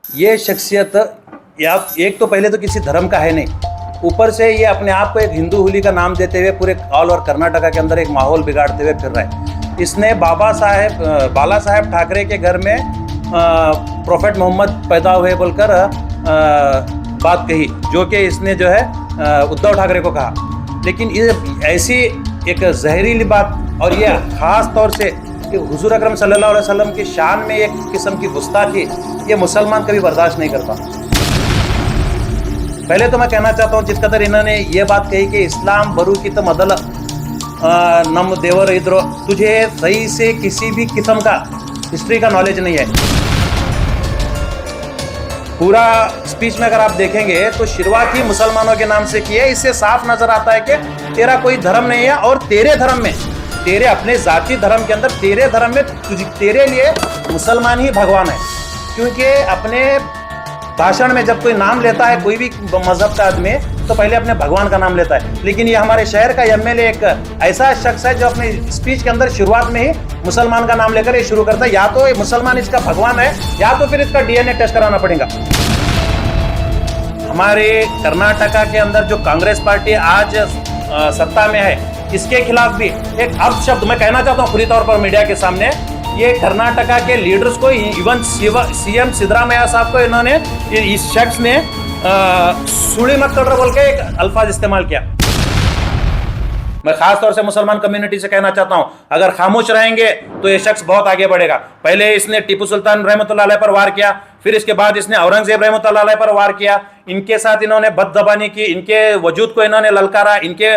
ये शख्सियत या एक तो पहले तो किसी धर्म का है नहीं, ऊपर से ये अपने आप को एक हिंदू हुली का नाम देते हुए पूरे ऑल ओवर कर्नाटका के अंदर एक माहौल बिगाड़ते हुए फिर रहा है। इसने बाला साहेब ठाकरे के घर में प्रोफेट मोहम्मद पैदा हुए बोलकर बात कही, जो कि इसने जो है उद्धव ठाकरे को कहा। लेकिन ये ऐसी एक जहरीली बात और ये ख़ास तौर से कि हुजूर अकरम सल्लल्लाहु अलैहि वसल्लम की शान में एक किस्म की गुस्ताखी ये मुसलमान कभी बर्दाश्त नहीं करता। पहले तो मैं कहना चाहता हूँ, जिस कदर इन्होंने ये बात कही कि इस्लाम बरू की तो मदल नम देवर इधर, तुझे सही से किसी भी किस्म का हिस्ट्री का नॉलेज नहीं है। पूरा स्पीच में अगर आप देखेंगे तो शुरुआत ही मुसलमानों के नाम से की है। इससे साफ नजर आता है कि तेरा कोई धर्म नहीं है और तेरे धर्म में, तेरे अपने जाति धर्म के अंदर, तेरे धर्म में तेरे लिए मुसलमान ही भगवान है। क्योंकि अपने भाषण में जब कोई नाम लेता है कोई भी मजहब का आदमी, तो पहले अपने भगवान का नाम लेता है। लेकिन ये हमारे शहर का एमएलए एक ऐसा शख्स है जो अपने स्पीच के अंदर शुरुआत में ही मुसलमान का नाम लेकर ये शुरू करता है। या तो ये मुसलमान इसका भगवान है या तो फिर इसका डीएनए टेस्ट कराना पड़ेगा। हमारे कर्नाटका के अंदर जो कांग्रेस पार्टी आज सत्ता में है, इसके खिलाफ भी एक अपशब्द मैं कहना चाहता हूँ खुली तौर पर मीडिया के सामने। ये कर्नाटका के लीडर्स को, इवन सीएम सिद्धरामैया साहब को, इन्होंने इस शख्स ने सुड़ी मत कर बोल के एक अल्फाज इस्तेमाल किया। मैं खास तौर से मुसलमान कम्युनिटी से कहना चाहता हूं, अगर खामोश रहेंगे तो ये शख्स बहुत आगे बढ़ेगा। पहले इसने टीपू सुल्तान रहमतुल्लाह अलैह पर वार किया, फिर इसके बाद इसने औरंगजेब रहमतुल्लाह अलैह पर वार किया। इनके साथ इन्होंने बदजबानी की, इनके वजूद को इन्होंने ललकारा, इनके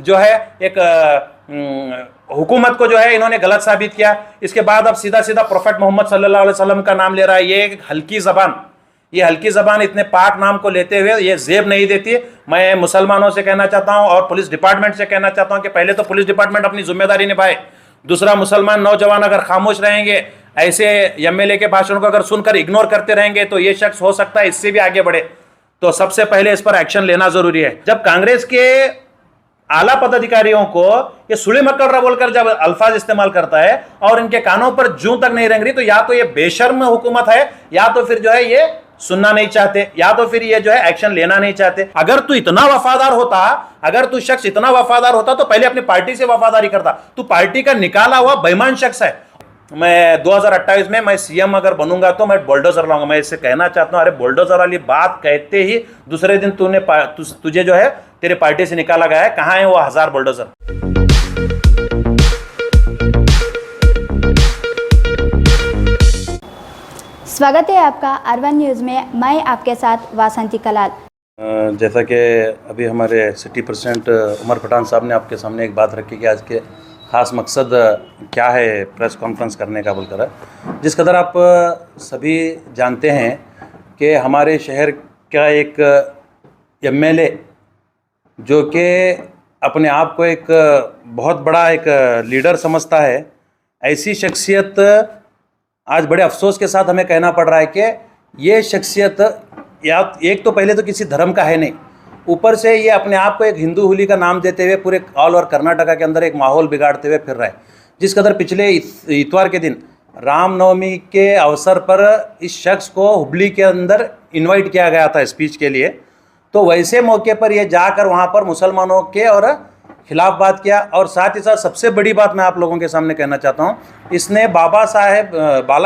जो है एक हुकूमत को जो है इन्होंने गलत साबित किया। इसके बाद अब सीधा सीधा प्रोफेट मोहम्मद सल्लल्लाहु अलैहि वसल्लम का नाम ले रहा है। ये एक हल्की ज़बान, ये हल्की ज़बान इतने पाक नाम को लेते हुए ये जेब नहीं देती। मैं मुसलमानों से कहना चाहता हूं और पुलिस डिपार्टमेंट से कहना चाहता हूं कि पहले तो पुलिस डिपार्टमेंट अपनी जिम्मेदारी निभाए, दूसरा मुसलमान नौजवान अगर खामोश रहेंगे, ऐसे एमएलए के भाषण को अगर सुनकर इग्नोर करते रहेंगे तो ये शख्स हो सकता है इससे भी आगे बढ़े। तो सबसे पहले इस पर एक्शन लेना जरूरी है। जब कांग्रेस के आला पदाधिकारियों को ये सुली मकर्रा बोलकर जब अल्फाज इस्तेमाल करता है और इनके कानों पर जूं तक नहीं रेंग रही, तो या तो ये बेशर्म हुकूमत है या तो फिर जो है ये सुनना नहीं चाहते, या तो फिर ये जो है एक्शन लेना नहीं चाहते। अगर तू इतना वफादार होता, अगर तू शख्स इतना वफादार होता तो पहले अपनी पार्टी से वफादारी करता। तू पार्टी का निकाला हुआ बेईमान शख्स है। मैं 2028 में मैं सीएम अगर बनूंगा तो मैं बुलडोजर लाऊंगा। मैं इससे कहना चाहता हूं, अरे बुलडोजर वाली बात कहते ही दूसरे दिन तुझे जो है तेरे पार्टी से निकाला गया है। कहां है वो 1000 बुलडोजर? स्वागत है आपका R1 न्यूज़ में। मैं आपके साथ वासंती कलाल। जैसा कि अभी हमारे सिटी प्रेसिडेंट उमर पठान साहब ने आपके सामने एक बात रखी कि आज के ख़ास मकसद क्या है प्रेस कॉन्फ्रेंस करने का बोलकर है। जिस कदर आप सभी जानते हैं कि हमारे शहर का एक एमएलए जो कि अपने आप को एक बहुत बड़ा एक लीडर समझता है, ऐसी शख्सियत आज बड़े अफसोस के साथ हमें कहना पड़ रहा है कि ये शख्सियत या एक तो पहले तो किसी धर्म का है नहीं, ऊपर से ये अपने आप को एक हिंदू हुली का नाम देते हुए पूरे ऑल ओवर कर्नाटका के अंदर एक माहौल बिगाड़ते हुए फिर रहा है। जिस कदर पिछले इतवार के दिन रामनवमी के अवसर पर इस शख्स को हुबली के अंदर इनवाइट किया गया था स्पीच के लिए, तो वैसे मौके पर ये जाकर वहाँ पर मुसलमानों के और खिलाफ बात किया। और साथ ही साथ सबसे बड़ी बात मैं आप लोगों के सामने कहना चाहता हूँ, इसने बाला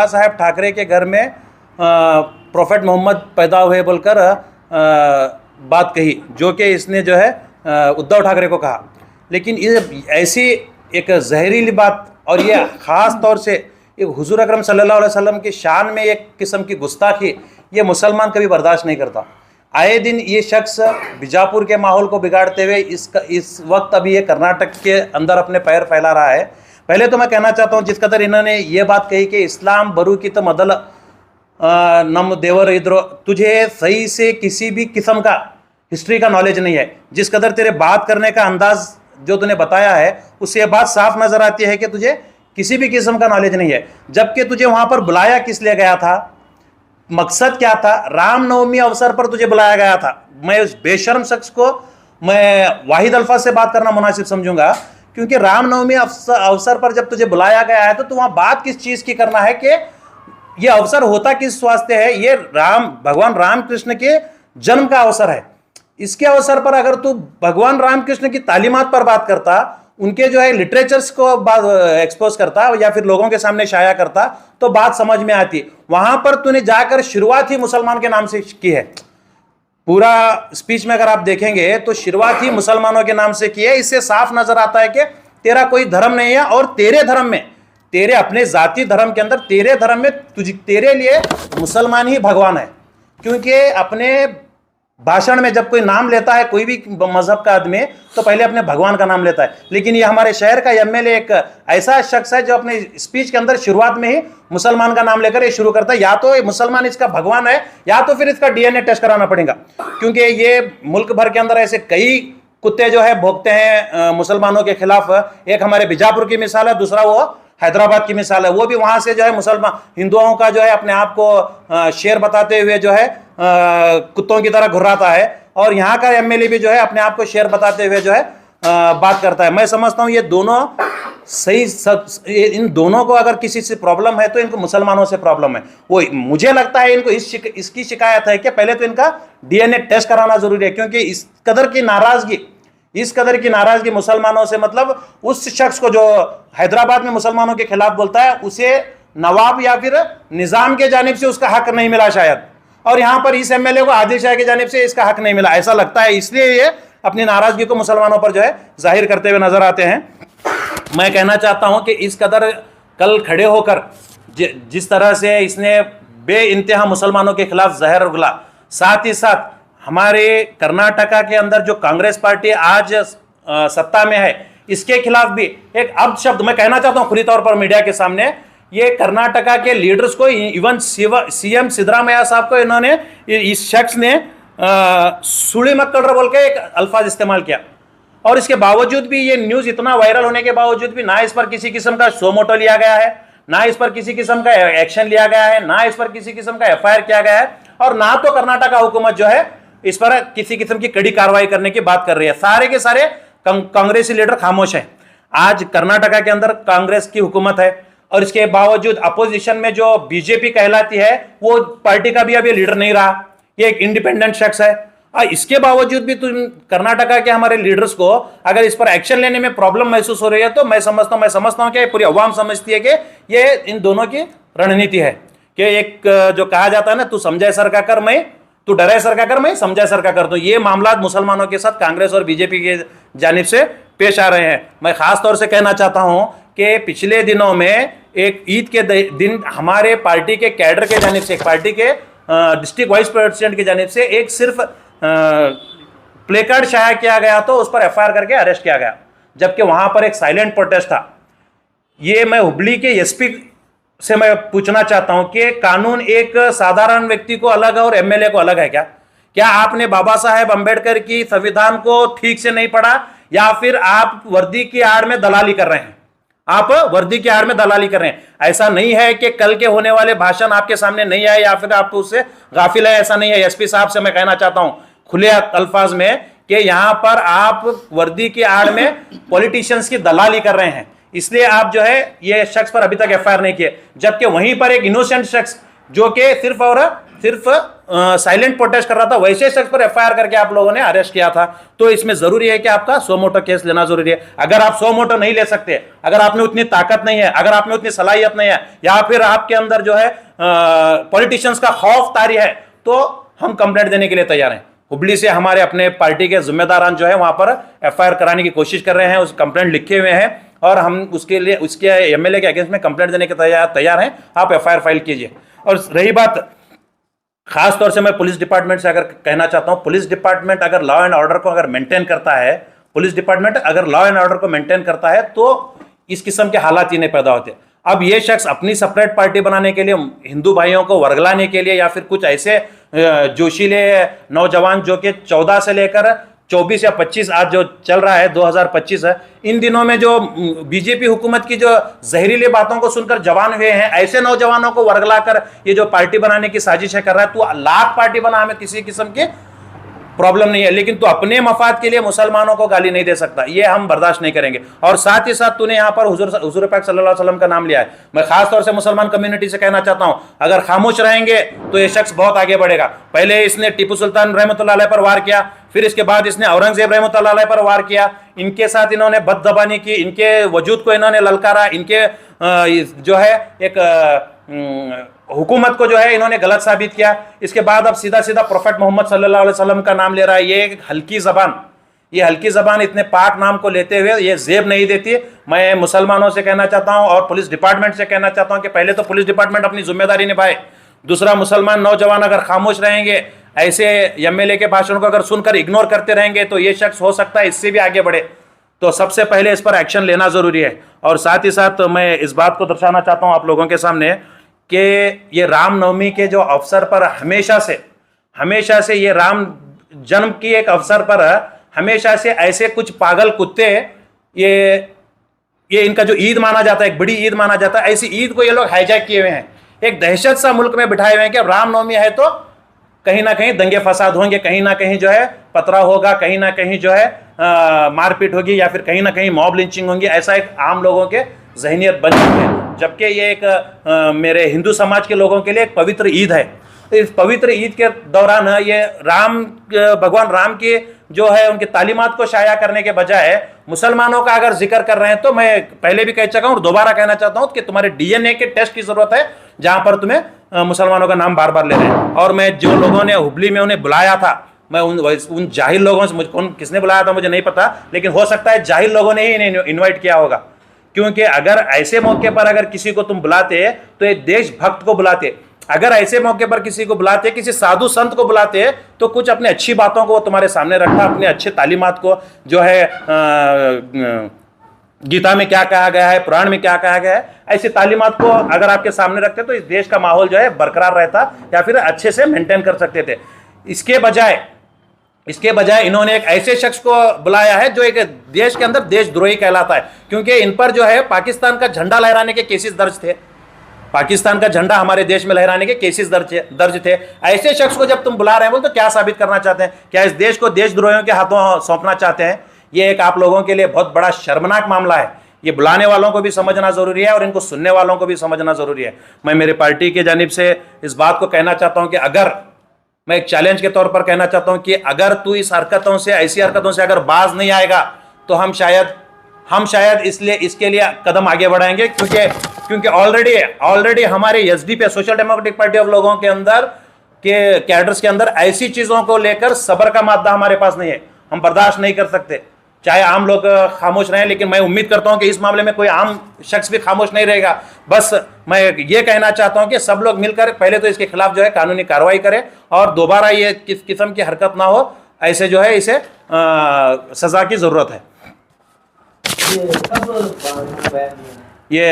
साहेब ठाकरे के घर में प्रोफेट मोहम्मद पैदा हुए बोलकर बात कही, जो कि इसने जो है उद्धव ठाकरे को कहा। लेकिन ये ऐसी एक जहरीली बात और ये ख़ास तौर से एक हुजूर अकरम सल्लल्लाहु अलैहि वसल्लम की शान में एक किस्म की गुस्ताखी ये मुसलमान कभी बर्दाश्त नहीं करता। आए दिन ये शख्स बीजापुर के माहौल को बिगाड़ते हुए इस वक्त अभी ये कर्नाटक के अंदर अपने पैर फैला रहा है। पहले तो मैं कहना चाहता हूँ, जिस कदर इन्होंने ये बात कही कि इस्लाम बरू की तो मदल नम देवर इधर, तुझे सही से किसी भी किस्म का हिस्ट्री का नॉलेज नहीं है। जिस कदर तेरे बात करने का अंदाज जो तूने बताया है, उससे ये बात साफ नजर आती है कि तुझे किसी भी किस्म का नॉलेज नहीं है। जबकि तुझे वहां पर बुलाया किस लिए गया था, मकसद क्या था? रामनवमी अवसर पर तुझे बुलाया गया था। मैं उस बेशर्म शख्स को मैं वाहिद अल्फाज से बात करना मुनासिब समझूंगा, क्योंकि रामनवमी अवसर पर जब तुझे बुलाया गया है तो वहां बात किस चीज़ की करना है कि ये अवसर होता किस वास्ते है? ये भगवान राम कृष्ण के जन्म का अवसर है। इसके अवसर पर अगर तू भगवान राम कृष्ण की तालीमात पर बात करता, उनके जो है लिटरेचर्स को एक्सपोज करता या फिर लोगों के सामने शाया करता, तो बात समझ में आती। वहां पर तूने जाकर शुरुआत ही मुसलमान के नाम से की है। पूरा स्पीच में अगर आप देखेंगे तो शुरुआत ही मुसलमानों के नाम से की है। इससे साफ नजर आता है कि तेरा कोई धर्म नहीं है, और तेरे धर्म में, तेरे अपने जाति धर्म के अंदर, तेरे धर्म में तेरे लिए मुसलमान ही भगवान है। क्योंकि अपने भाषण में जब कोई नाम लेता है कोई भी मजहब का आदमी, तो पहले अपने भगवान का नाम लेता है। लेकिन ये हमारे शहर का एमएलए एक ऐसा शख्स है जो अपने स्पीच के अंदर शुरुआत में ही मुसलमान का नाम लेकर ये शुरू करता है। या तो ये मुसलमान इसका भगवान है, या तो फिर इसका डीएनए टेस्ट कराना पड़ेगा। क्योंकि ये मुल्क भर के अंदर ऐसे कई कुत्ते जो है भोंकते हैं मुसलमानों के खिलाफ। एक हमारे बीजापुर की मिसाल है, दूसरा वो हैदराबाद की मिसाल है। वो भी वहां से जो है मुसलमान हिंदुओं का जो है अपने आप को शेर बताते हुए जो है कुत्तों की तरह घुर्राता है, और यहाँ का एमएलए भी जो है अपने आप को शेर बताते हुए जो है बात करता है। मैं समझता हूँ ये दोनों सही, इन दोनों को अगर किसी से प्रॉब्लम है तो इनको मुसलमानों से प्रॉब्लम है। वो मुझे लगता है इनको इसकी शिकायत है कि पहले तो इनका डीएनए टेस्ट कराना जरूरी है। क्योंकि इस कदर की नाराजगी मुसलमानों से, मतलब उस शख्स को जो हैदराबाद में मुसलमानों के खिलाफ बोलता है, उसे नवाब या फिर निजाम के जानिब से उसका हक नहीं मिला शायद, और यहां पर इस एमएलए को आदिल शाह की जानिब से इसका हक नहीं मिला, ऐसा लगता है। इसलिए ये अपनी नाराजगी को मुसलमानों पर जो है जाहिर करते हुए नजर आते हैं। मैं कहना चाहता हूं कि इस कदर कल खड़े होकर जिस तरह से इसने बे इंतहा मुसलमानों के खिलाफ जहर उगला, साथ ही साथ हमारे कर्नाटका के अंदर जो कांग्रेस पार्टी आज सत्ता में है, इसके खिलाफ भी एक अपशब्द मैं कहना चाहता हूं खुली तौर पर मीडिया के सामने। ये कर्नाटका के लीडर्स को, इवन सीएम सिद्धरामैया साहब को, इन्होंने, इस शख्स ने सुड़ी मक्कड़ बोल के एक अल्फाज इस्तेमाल किया। और इसके बावजूद भी, ये न्यूज इतना वायरल होने के बावजूद भी, ना इस पर किसी किस्म का सो मोटो लिया गया है, ना इस पर किसी किस्म का एक्शन लिया गया है, ना इस पर किसी किस्म का एफआईआर किया गया है, और ना तो कर्नाटका हुकूमत जो है इस पर किसी किस्म की कड़ी कार्रवाई करने की बात कर रही है। सारे के सारे कांग्रेसी लीडर खामोश हैं। आज कर्नाटका के अंदर कांग्रेस की हुकूमत है, और इसके बावजूद अपोजिशन में जो बीजेपी कहलाती है, वो पार्टी का भी अभी लीडर नहीं रहा, ये एक इंडिपेंडेंट शख्स है। इसके बावजूद भी तुम कर्नाटका के हमारे लीडर्स को अगर इस पर एक्शन लेने में प्रॉब्लम महसूस हो रही है, तो मैं समझता हूं कि पूरी अवाम समझती है कि ये इन दोनों की रणनीति है। कि एक जो कहा जाता है ना, तू समझे सर का कर, मैं, तू डरे सर का कर, मैं समझे सर का कर। तो ये मामला मुसलमानों के साथ कांग्रेस और बीजेपी के जानिब से पेश आ रहे हैं। मैं खास तौर से कहना चाहता हूं कि पिछले दिनों में एक ईद के दिन हमारे पार्टी के कैडर के जानिब से, पार्टी के डिस्ट्रिक्ट वाइस प्रेसिडेंट की जानिब से एक सिर्फ प्ले कार्ड शाया किया गया, तो उस पर एफआईआर करके अरेस्ट किया गया, जबकि वहां पर एक साइलेंट प्रोटेस्ट था। ये मैं हुबली के एसपी से मैं पूछना चाहता हूं कि कानून एक साधारण व्यक्ति को अलग है और एमएलए को अलग है क्या? क्या आपने बाबा साहेब अंबेडकर की संविधान को ठीक से नहीं पढ़ा, या फिर आप वर्दी की आड़ में दलाली कर रहे हैं? आप वर्दी की आड़ में दलाली कर रहे हैं। ऐसा नहीं है कि कल के होने वाले भाषण आपके सामने नहीं आए या फिर आप उससे गाफिल है, ऐसा नहीं है। एसपी साहब से मैं कहना चाहता हूं खुले अल्फाज में कि यहां पर आप वर्दी की आड़ में पॉलिटिशियंस की दलाली कर रहे हैं, इसलिए आप जो है ये शख्स पर अभी तक एफआईआर नहीं किए। जबकि वहीं पर एक इनोसेंट शख्स जो कि सिर्फ और सिर्फ साइलेंट प्रोटेस्ट कर रहा था, वैसे शख्स पर एफआईआर करके आप लोगों ने अरेस्ट किया था। तो इसमें जरूरी है कि आपका सो मोटो केस लेना जरूरी है। अगर आप सो मोटो नहीं ले सकते, अगर आप में उतनी ताकत नहीं है, अगर आप में उतनी सलाहियत नहीं है, या फिर आपके अंदर जो है पॉलिटिशियंस का खौफ तारी है, तो हम कंप्लेंट देने के लिए तैयार हैं। हुबली से हमारे अपने पार्टी के जिम्मेदारान जो है वहां पर एफआईआर कराने की कोशिश कर रहे हैं, उस कंप्लेंट लिखे हुए हैं, और हम उसके लिए उसके एमएलए के अगेंस्ट में कंप्लेंट देने के तैयार हैं। आप एफआईआर फाइल कीजिए। और रही बात, खास तौर से मैं पुलिस डिपार्टमेंट से अगर कहना चाहता हूं, पुलिस डिपार्टमेंट अगर लॉ एंड ऑर्डर को अगर मेंटेन करता है, पुलिस डिपार्टमेंट अगर लॉ एंड ऑर्डर को मेंटेन करता है, तो इस किस्म के हालात ही नहीं पैदा होते। अब ये शख्स अपनी सेपरेट पार्टी बनाने के लिए, हिंदू भाइयों को वर्गलाने के लिए, या फिर कुछ ऐसे जोशीले नौजवान जो कि 14 से लेकर 24 या 25 आज जो चल रहा है 2025 है, इन दिनों में जो बीजेपी हुकूमत की जो जहरीली बातों को सुनकर जवान हुए हैं, ऐसे नौजवानों को वर्गलाकर ये जो पार्टी बनाने की साजिशें कर रहा है, तो लाख पार्टी बना, हमें किसी किस्म की प्रॉब्लम नहीं है, लेकिन तू अपने मफाद के लिए मुसलमानों को गाली नहीं दे सकता, ये हम बर्दाश्त नहीं करेंगे। और साथ ही साथ तूने यहाँ पर हुजूर पाक सल्लल्लाहु अलैहि वसल्लम का नाम लिया है। मैं खास तौर से मुसलमान कम्युनिटी से कहना चाहता हूँ, अगर खामोश रहेंगे तो ये शख्स बहुत आगे बढ़ेगा। पहले इसने टीपू सुल्तान रहमतुल्लाह अलैह पर वार किया, फिर इसके बाद इसने औरंगजेब रहमतुल्लाह अलैह पर वार किया, इनके साथ इन्होंने बदजबानी की, इनके वजूद को इन्होंने ललकारा, इनके जो है एक हुकूमत को जो है इन्होंने गलत साबित किया। इसके बाद अब सीधा सीधा प्रोफेट मोहम्मद सल्लल्लाहु अलैहि वसल्लम का नाम ले रहा है। ये एक हल्की ज़बान, ये हल्की ज़बान इतने पाक नाम को लेते हुए ये जेब नहीं देती। मैं मुसलमानों से कहना चाहता हूँ और पुलिस डिपार्टमेंट से कहना चाहता हूँ कि पहले तो पुलिस डिपार्टमेंट अपनी जिम्मेदारी निभाए, दूसरा मुसलमान नौजवान अगर खामोश रहेंगे, ऐसे एमएलए के भाषण को अगर सुनकर इग्नोर करते रहेंगे तो ये शख्स हो सकता है इससे भी आगे बढ़े। तो सबसे पहले इस पर एक्शन लेना ज़रूरी है। और साथ ही साथ मैं इस बात को दर्शाना चाहता हूँ आप लोगों के सामने कि ये रामनवमी के जो अवसर पर हमेशा से ये राम जन्म की एक अवसर पर हमेशा से ऐसे कुछ पागल कुत्ते, ये इनका जो ईद माना जाता है, एक बड़ी ईद माना जाता है, ऐसी ईद को ये लोग हाईजैक किए हुए हैं, एक दहशत सा मुल्क में बिठाए हुए हैं कि अब रामनवमी है तो कहीं ना कहीं दंगे फसाद होंगे, कहीं ना कहीं जो है पतरा होगा, कहीं ना कहीं जो है मारपीट होगी, या फिर कहीं ना कहीं मॉब लिंचिंग होंगी। ऐसा एक आम लोगों के जहनियत बन चुकी है, जबकि ये एक मेरे हिंदू समाज के लोगों के लिए एक पवित्र ईद है। तो इस पवित्र ईद के दौरान ये भगवान राम की जो है उनकी तालीमात को शाया करने के बजाय मुसलमानों का अगर जिक्र कर रहे हैं, तो मैं पहले भी कह चुका हूँ और दोबारा कहना चाहता हूँ कि तुम्हारे डीएनए के टेस्ट की जरूरत है, जहां पर तुम्हें मुसलमानों का नाम बार बार ले रहे हैं। और मैं जो लोगों ने हुबली में उन्हें बुलाया था, मैं उन जाहिल लोगों से, मुझे किसने बुलाया था मुझे नहीं पता, लेकिन हो सकता है जाहिल लोगों ने ही इन्हें इन्वाइट किया होगा, क्योंकि अगर ऐसे मौके पर अगर किसी को तुम बुलाते तो एक देशभक्त को बुलाते, अगर ऐसे मौके पर किसी को बुलाते, किसी साधु संत को बुलाते, तो कुछ अपने अच्छी बातों को तुम्हारे सामने रखा, अपने अच्छे तालीमात को जो है गीता में क्या कहा गया है, पुराण में क्या कहा गया है, ऐसी तालीमात को अगर आपके सामने रखते तो इस देश का माहौल जो है बरकरार रहता या फिर अच्छे से मेंटेन कर सकते थे। इसके बजाय इन्होंने एक ऐसे शख्स को बुलाया है जो एक देश के अंदर देशद्रोही कहलाता है, क्योंकि इन पर जो है पाकिस्तान का झंडा लहराने के केसेस दर्ज थे, पाकिस्तान का झंडा हमारे देश में लहराने के केसेस दर्ज थे। ऐसे शख्स को जब तुम बुला रहे हैं बोल, तो क्या साबित करना चाहते हैं? क्या इस देश को देशद्रोहियों के हाथों सौंपना चाहते हैं? ये एक आप लोगों के लिए बहुत बड़ा शर्मनाक मामला है। ये बुलाने वालों को भी समझना जरूरी है और इनको सुनने वालों को भी समझना जरूरी है। मैं मेरी पार्टी की जानिब से इस बात को कहना चाहता हूं कि अगर मैं एक चैलेंज के तौर पर कहना चाहता हूं कि अगर तू इस हरकतों से, ऐसी हरकतों से अगर बाज नहीं आएगा तो हम शायद इसलिए इसके लिए कदम आगे बढ़ाएंगे, क्योंकि ऑलरेडी हमारे SDP social democratic party of लोगों के अंदर के कैडर्स के अंदर ऐसी चीजों को लेकर सब्र का मादा हमारे पास नहीं है। हम बर्दाश्त नहीं कर सकते, चाहे आम लोग खामोश रहें, लेकिन मैं उम्मीद करता हूं कि इस मामले में कोई आम शख्स भी खामोश नहीं रहेगा। बस मैं ये कहना चाहता हूं कि सब लोग मिलकर पहले तो इसके खिलाफ जो है कानूनी कार्रवाई करें और दोबारा ये किस किस्म की हरकत ना हो, ऐसे जो है इसे सजा की जरूरत है। ये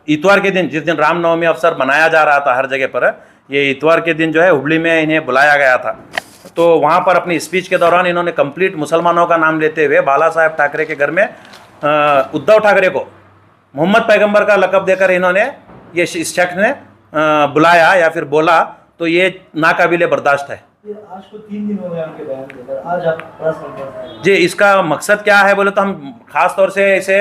इतवार के दिन, जिस दिन रामनवमी अवसर मनाया जा रहा था हर जगह पर, ये इतवार के दिन जो है हुबली में इन्हें बुलाया गया था। तो वहाँ पर अपनी स्पीच के दौरान इन्होंने कंप्लीट मुसलमानों का नाम लेते हुए बाला साहेब ठाकरे के घर में उद्धव ठाकरे को मोहम्मद पैगंबर का लक़ब देकर इन्होंने इस शख्स ने बुलाया या फिर बोला, तो ये नाकाबिले बर्दाश्त है। आज को 3 दिन हो गए उनके बयान देकर, आज आप प्रेस कॉन्फ्रेंस जी, इसका मकसद क्या है बोले तो हम खास तौर से इसे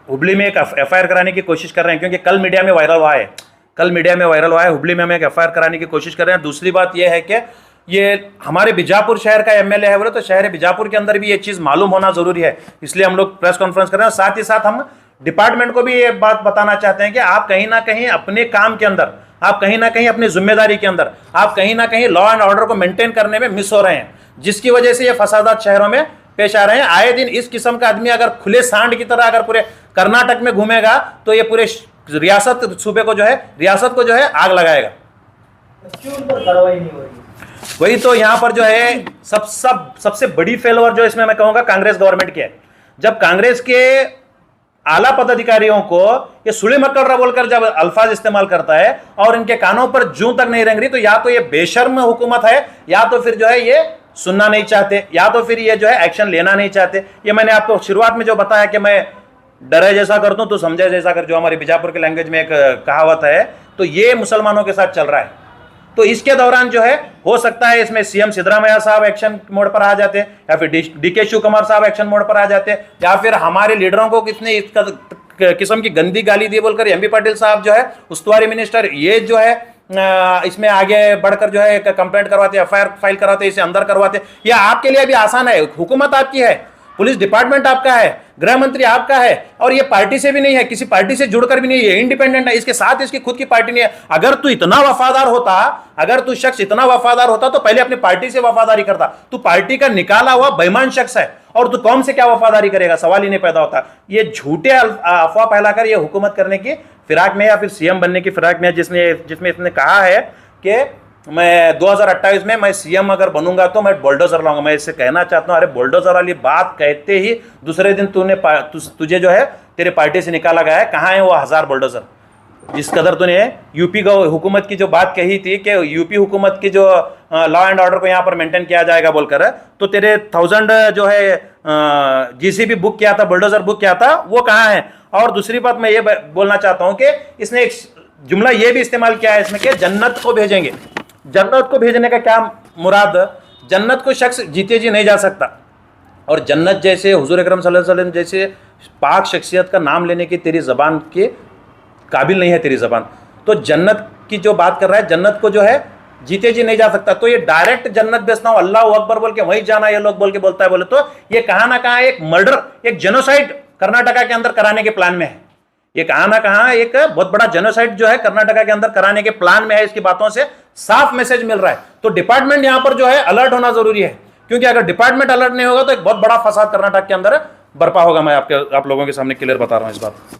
हुबली में एक एफआईआर कराने की कोशिश कर रहे हैं, क्योंकि कल मीडिया में वायरल हुआ है। हुबली में हम एक एफआईआर कराने की कोशिश कर रहे हैं। दूसरी बात यह है कि ये हमारे बीजापुर शहर का एमएलए है बोले तो शहर बीजापुर के अंदर भी ये चीज़ मालूम होना जरूरी है, इसलिए हम लोग प्रेस कॉन्फ्रेंस कर रहे हैं। साथ ही साथ हम डिपार्टमेंट को भी ये बात बताना चाहते हैं कि आप कहीं ना कहीं अपने काम के अंदर, आप कहीं ना कहीं अपनी जिम्मेदारी के अंदर, आप कहीं ना कहीं लॉ एंड ऑर्डर को मेंटेन करने में मिस हो रहे हैं, जिसकी वजह से ये फसादात शहरों में पेश आ रहे हैं। आए दिन इस किस्म का आदमी अगर खुले सांड की तरह अगर पूरे कर्नाटक में घूमेगा तो ये पूरे सूबे को जो है, रियासत को जो है आग लगाएगा। क्यों उन पर कार्रवाई नहीं हो रही? वही तो यहाँ पर जो है सबसे बड़ी फेलवर जो इसमें मैं कहूँगा कांग्रेस गवर्नमेंट की है। जब कांग्रेस के आला पदाधिकारियों को ये सुले मक्कड़ बोलकर जब अल्फाज इस्तेमाल करता है और इनके कानों पर जूं तक नहीं रेंग रही, तो या तो ये बेशर्म हुकूमत है, या तो फिर जो है ये सुनना नहीं चाहते, या तो फिर ये जो है एक्शन लेना नहीं चाहते। ये मैंने आपको शुरुआत में जो बताया कि मैं डरे जैसा कर दूं तो समझे जैसा कर, जो हमारी बीजापुर के लैंग्वेज में एक कहावत है, तो ये मुसलमानों के साथ चल रहा है। तो इसके दौरान जो है हो सकता है इसमें सीएम सिद्धरामैया साहब एक्शन मोड पर आ जाते, या फिर डीके शिव कुमार साहब एक्शन मोड पर आ जाते, या फिर हमारे लीडरों को कितने इसका किस्म की गंदी गाली दी बोलकर एमबी पाटिल साहब जो है उस्तुवारी मिनिस्टर, ये जो है इसमें आगे बढ़कर जो है कंप्लेंट करवाते, एफआईआर फाइल करवाते, इसे अंदर करवाते। यह आपके लिए भी आसान है, हुकूमत आपकी है, पुलिस डिपार्टमेंट आपका है, गृह मंत्री आपका है, और ये पार्टी से भी नहीं है, किसी पार्टी से जुड़कर भी नहीं है, इंडिपेंडेंट है, इसके साथ इसकी खुद की पार्टी नहीं है। अगर तू इतना वफादार होता, अगर तू शख्स इतना वफादार होता तो पहले अपनी पार्टी से वफादारी करता। तू पार्टी का निकाला हुआ बेईमान शख्स है और तू कौम से क्या वफादारी करेगा, सवाल ही नहीं पैदा होता। ये झूठे अफवाह फैलाकर ये हुकूमत करने की फिराक में या फिर सीएम बनने की फिराक में जिसमें इसने कहा है कि मैं 2028 में मैं सीएम अगर बनूंगा तो मैं बुलडोजर लाऊंगा। मैं इससे कहना चाहता हूं, अरे बुलडोजर वाली बात कहते ही दूसरे दिन तुझे जो है तेरे पार्टी से निकाला गया है। कहां है वो 1000 बुलडोजर? जिस कदर तूने यूपी हुकूमत की जो बात कही थी कि यूपी हुकूमत की जो लॉ एंड ऑर्डर को यहाँ पर मेंटेन किया जाएगा बोलकर, तो तेरे 1000 जो है जीसीबी बुक किया था, बुलडोजर बुक किया था, वो कहाँ है? और दूसरी बात मैं ये बोलना चाहता हूं कि इसने एक जुमला ये भी इस्तेमाल किया है इसमें कि जन्नत को भेजेंगे। जन्नत को भेजने का क्या मुराद? जन्नत को शख्स जीते जी नहीं जा सकता, और जन्नत जैसे हुजूर अकरम सल्लल्लाहु अलैहि वसल्लम जैसे पाक शख्सियत का नाम लेने की तेरी ज़बान के काबिल नहीं है तेरी ज़बान। तो जन्नत की जो बात कर रहा है, जन्नत को जो है जीते जी नहीं जा सकता, तो ये डायरेक्ट जन्नत बेचता हूँ अल्लाह अकबर बोल के वहीं जाना ये लोग बोल के बोलता है। बोले तो ये कहाँ ना कहाँ एक मर्डर, एक जेनोसाइड कर्नाटका के अंदर कराने के प्लान में है। ये कहाँ ना कहाँ एक बहुत बड़ा जेनोसाइड जो है कर्नाटका के अंदर कराने के प्लान में है। इसकी बातों से साफ मैसेज मिल रहा है। तो डिपार्टमेंट यहां पर जो है अलर्ट होना जरूरी है, क्योंकि अगर डिपार्टमेंट अलर्ट नहीं होगा तो एक बहुत बड़ा फसाद कर्नाटक के अंदर बर्पा होगा। मैं आप लोगों के सामने क्लियर बता रहा हूं इस बात।